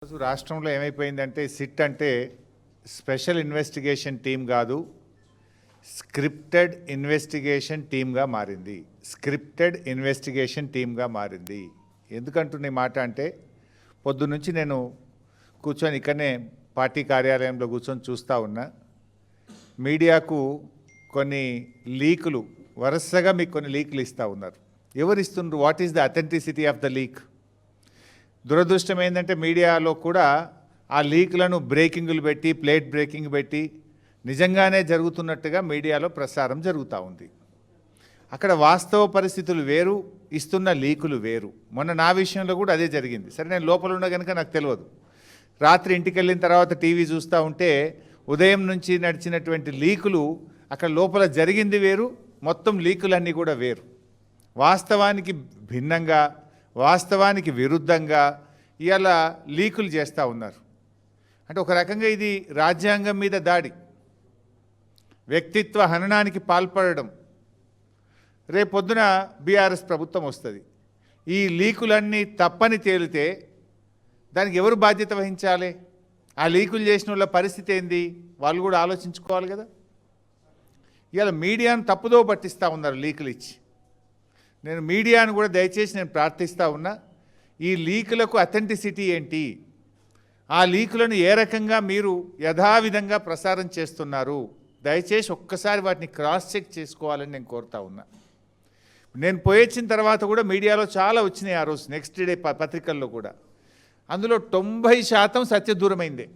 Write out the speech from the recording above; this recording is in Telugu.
రాష్ట్రంలో ఏమైపోయిందంటే సిట్ అంటే స్పెషల్ ఇన్వెస్టిగేషన్ టీం కాదు, స్క్రిప్టెడ్ ఇన్వెస్టిగేషన్ టీమ్గా మారింది. స్క్రిప్టెడ్ ఇన్వెస్టిగేషన్ టీమ్గా మారింది. ఎందుకంటున్న మాట అంటే పొద్దున్నుంచి నేను కూర్చొని ఇక్కడనే పార్టీ కార్యాలయంలో కూర్చొని చూస్తూ ఉన్నా. మీడియాకు కొన్ని లీకులు వరుసగా మీకు కొన్ని లీకులు ఇస్తూ ఉన్నారు. ఎవరు ఇస్తున్నారు? What is the authenticity of the leak? దురదృష్టం ఏంటంటే మీడియాలో కూడా ఆ లీక్లను బ్రేకింగులు పెట్టి, ప్లేట్ బ్రేకింగ్ పెట్టి నిజంగానే జరుగుతున్నట్టుగా మీడియాలో ప్రసారం జరుగుతూ ఉంది. అక్కడ వాస్తవ పరిస్థితులు వేరు, ఇస్తున్న లీకులు వేరు. మొన్న నా విషయంలో కూడా అదే జరిగింది. సరే, నేను లోపల ఉన్న కనుక నాకు తెలియదు. రాత్రి ఇంటికి వెళ్ళిన తర్వాత టీవీ చూస్తూ ఉంటే ఉదయం నుంచి నడిచినటువంటి లీకులు, అక్కడ లోపల జరిగింది వేరు, మొత్తం లీకులన్నీ కూడా వేరు. వాస్తవానికి భిన్నంగా, వాస్తవానికి విరుద్ధంగా ఇవాళ లీకులు చేస్తూ ఉన్నారు. అంటే ఒక రకంగా ఇది రాజ్యాంగం మీద దాడి, వ్యక్తిత్వ హననానికి పాల్పడడం. రేపొద్దున బీఆర్ఎస్ ప్రభుత్వం వస్తుంది. ఈ లీకులన్నీ తప్పని తేలితే దానికి ఎవరు బాధ్యత వహించాలి? ఆ లీకులు చేసిన వాళ్ళ పరిస్థితి ఏంది? వాళ్ళు కూడా ఆలోచించుకోవాలి కదా. ఇవాళ మీడియాను తప్పుదో పట్టిస్తూ ఉన్నారు లీకులు ఇచ్చి. నేను మీడియాను కూడా దయచేసి నేను ప్రార్థిస్తూ ఉన్నా, ఈ లీకులకు అథెంటిసిటీ ఏంటి? ఆ లీకులను ఏ రకంగా మీరు యథావిధంగా ప్రసారం చేస్తున్నారు? దయచేసి ఒక్కసారి వాటిని క్రాస్ చెక్ చేసుకోవాలని నేను కోరుతా ఉన్నా. నేను పోయొచ్చిన తర్వాత కూడా మీడియాలో చాలా వచ్చినాయి ఆ రోజు, నెక్స్ట్ డే పత్రికల్లో కూడా. అందులో 90% సత్యదూరమైందే.